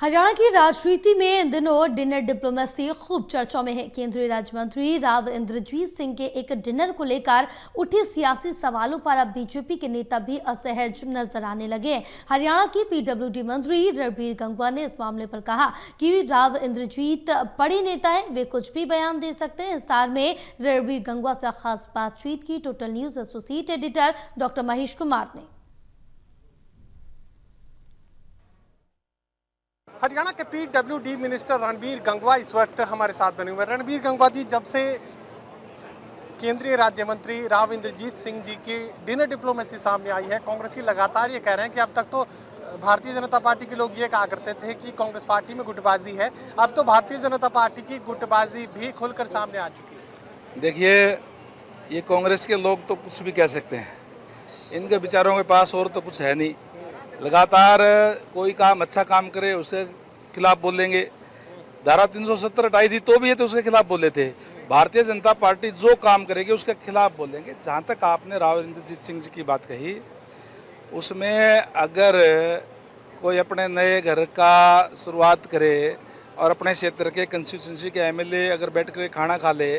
हरियाणा की राजनीति में इन दिनों डिनर डिप्लोमेसी खूब चर्चा में है। केंद्रीय राज्य मंत्री राव इंद्रजीत सिंह के एक डिनर को लेकर उठे सियासी सवालों पर अब बीजेपी के नेता भी असहज नजर आने लगे हैं। हरियाणा की पीडब्ल्यूडी मंत्री रणबीर गंगवा ने इस मामले पर कहा कि राव इंद्रजीत बड़े नेता है, वे कुछ भी बयान दे सकते हैं। इस में रणबीर गंगवा से खास बातचीत की total news associate editor doctor Mahesh Kumar ने। हरियाणा के पीडब्ल्यूडी मिनिस्टर रणबीर गंगवा इस वक्त हमारे साथ बने हुए हैं। रणबीर गंगवा जी, जब से केंद्रीय राज्य मंत्री राव इंद्रजीत सिंह जी की डिनर डिप्लोमेसी सामने आई है, कांग्रेसी लगातार ये कह रहे हैं कि अब तक तो भारतीय जनता पार्टी के लोग ये कहा करते थे कि कांग्रेस पार्टी में गुटबाजी है, अब तो भारतीय जनता पार्टी की गुटबाजी भी खुलकर सामने आ चुकी है। देखिए, ये कांग्रेस के लोग तो कुछ भी कह सकते हैं, इनके विचारों के पास और तो कुछ है नहीं। लगातार कोई काम अच्छा काम करे उसके खिलाफ बोलेंगे। धारा 370 हटाई थी तो भी ये तो उसके खिलाफ बोले थे। भारतीय जनता पार्टी जो काम करेगी उसके खिलाफ बोलेंगे। जहाँ तक आपने राव इंद्रजीत सिंह जी की बात कही, उसमें अगर कोई अपने नए घर का शुरुआत करे और अपने क्षेत्र के कंस्टिट्यूंसी के एमएलए अगर बैठ कर खाना खा ले,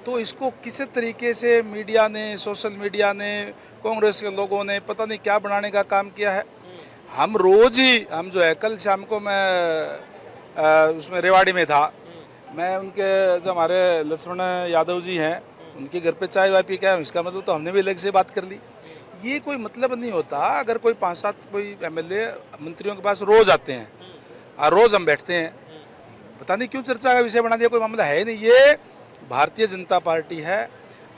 तो इसको किसी तरीके से मीडिया ने, सोशल मीडिया ने, कांग्रेस के लोगों ने पता नहीं क्या बनाने का काम किया है। हम रोज़ ही, हम जो है, कल शाम को मैं उसमें रेवाड़ी में था, मैं उनके जो हमारे लक्ष्मण यादव जी हैं उनके घर पे चाय वाय पी के आया। इसका मतलब तो हमने भी अलग से बात कर ली। ये कोई मतलब नहीं होता। अगर कोई 5-7 कोई एमएलए मंत्रियों के पास रोज़ आते हैं और रोज़ हम बैठते हैं, पता नहीं क्यों चर्चा का विषय बना दिया, कोई मामला है नहीं। ये भारतीय जनता पार्टी है।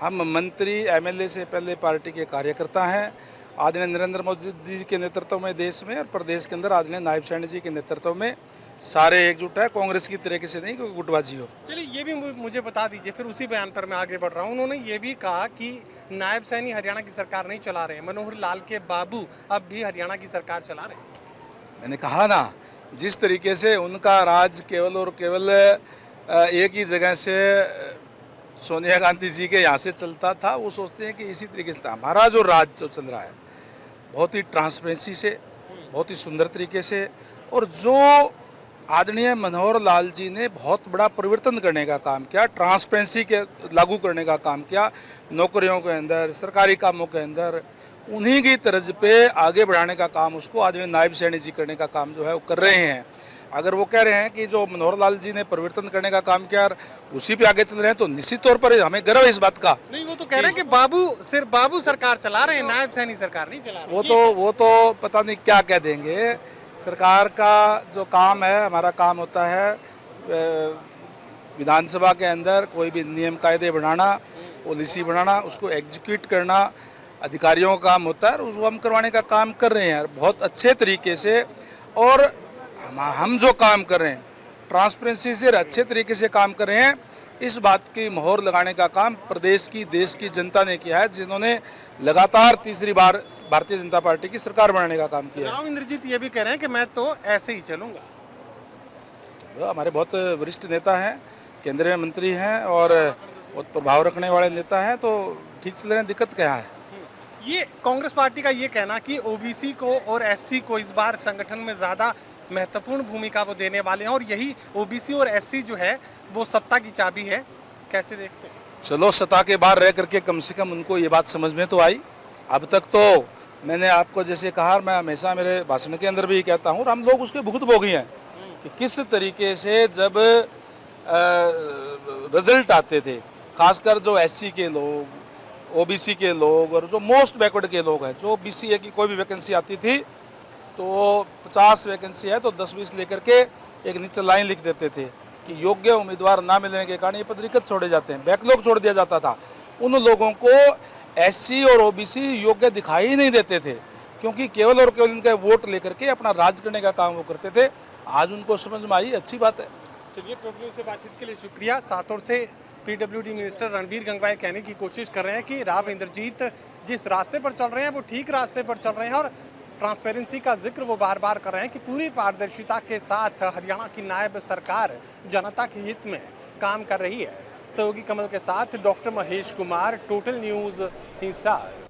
हम मंत्री एमएलए से पहले पार्टी के कार्यकर्ता हैं। आदरणीय नरेंद्र मोदी जी के नेतृत्व में देश में और प्रदेश के अंदर आदरणीय नायब सैनी जी के नेतृत्व में सारे एकजुट है। कांग्रेस की तरीके से नहीं कोई गुटबाजी हो। चलिए, ये भी मुझे बता दीजिए, फिर उसी बयान पर मैं आगे बढ़ रहा हूँ। उन्होंने ये भी कहा कि नायब सैनी हरियाणा की सरकार नहीं चला रहे हैं, मनोहर लाल के बाबू अब भी हरियाणा की सरकार चला रहे हैं। मैंने कहा ना, जिस तरीके से उनका राज केवल और केवल एक ही जगह से सोनिया गांधी जी के यहाँ से चलता था, वो सोचते हैं कि इसी तरीके से हमारा जो राज जो चल रहा है बहुत ही ट्रांसपेरेंसी से, बहुत ही सुंदर तरीके से, और जो आदरणीय मनोहर लाल जी ने बहुत बड़ा परिवर्तन करने का काम किया, ट्रांसपेरेंसी के लागू करने का काम किया नौकरियों के अंदर, सरकारी कामों के अंदर, उन्हीं की तर्ज पे आगे बढ़ाने का काम उसको आदरणीय नायब सैनी जी करने का काम जो है वो कर रहे हैं। अगर वो कह रहे हैं कि जो मनोहर लाल जी ने परिवर्तन करने का काम किया उसी पे आगे चल रहे हैं, तो निश्चित तौर पर हमें गर्व है इस बात का। नहीं, वो तो कह रहे हैं कि सिर्फ बाबू सरकार चला रहे हैं, नायब सैनी सरकार नहीं चला रहे। वो तो पता नहीं क्या कह देंगे। सरकार का जो काम है, हमारा काम होता है विधानसभा के अंदर कोई भी नियम कायदे बनाना, पॉलिसी बनाना, उसको एग्जीक्यूट करना अधिकारियों का काम होता है, उसको हम करवाने का काम कर रहे हैं बहुत अच्छे तरीके से। और हम जो काम कर रहे हैं ट्रांसपेरेंसी से अच्छे तरीके से काम कर रहे हैं, इस बात की मोहर लगाने का काम प्रदेश की, देश की जनता ने किया है, जिन्होंने लगातार तीसरी बार भारतीय जनता पार्टी की सरकार बनाने का काम किया है। राव इंद्रजीत ये भी कह रहे हैं कि मैं तो ऐसे ही चलूंगा। तो हमारे बहुत वरिष्ठ नेता हैं, केंद्रीय मंत्री हैं और बहुत प्रभाव रखने वाले नेता हैं, तो ठीक चल रहे हैं, दिक्कत क्या है। ये कांग्रेस पार्टी का ये कहना कि ओबीसी को और एससी को इस बार संगठन में ज़्यादा महत्वपूर्ण भूमिका वो देने वाले हैं, और यही ओबीसी और एससी जो है वो सत्ता की चाबी है, कैसे देखते हैं? चलो, सत्ता के बाहर रह करके कम से कम उनको ये बात समझ में तो आई। अब तक तो मैंने आपको जैसे कहा, मैं हमेशा मेरे भाषण के अंदर भी कहता हूँ, और हम लोग उसके भुक्तभोगी हैं कि किस तरीके से जब रिजल्ट आते थे, खासकर जो एससी के लोग, ओबीसी के लोग और जो मोस्ट बैकवर्ड के लोग हैं, जो बीसीए की कोई भी वैकेंसी आती थी तो 50 वैकेंसी है तो 10-20 लेकर के एक नीचे लाइन लिख देते थे कि योग्य उम्मीदवार ना मिलने के कारण ये पद रिक्त छोड़े जाते हैं, बैकलॉग छोड़ दिया जाता था। उन लोगों को एससी और ओबीसी योग्य दिखाई ही नहीं देते थे, क्योंकि केवल और केवल इनका वोट लेकर के अपना राज करने का काम वो करते थे। आज उनको समझ में आई, अच्छी बात है। चलिए, प्रोग्राम से बातचीत के लिए शुक्रिया। सातों से पीडब्ल्यूडी मिनिस्टर रणबीर गंगवा कहने की कोशिश कर रहे हैं कि राव इंद्रजीत जिस रास्ते पर चल रहे हैं वो ठीक रास्ते पर चल रहे हैं, और ट्रांसपेरेंसी का जिक्र वो बार बार कर रहे हैं कि पूरी पारदर्शिता के साथ हरियाणा की नायब सरकार जनता के हित में काम कर रही है। सहयोगी कमल के साथ doctor Mahesh Kumar, total news Hisar.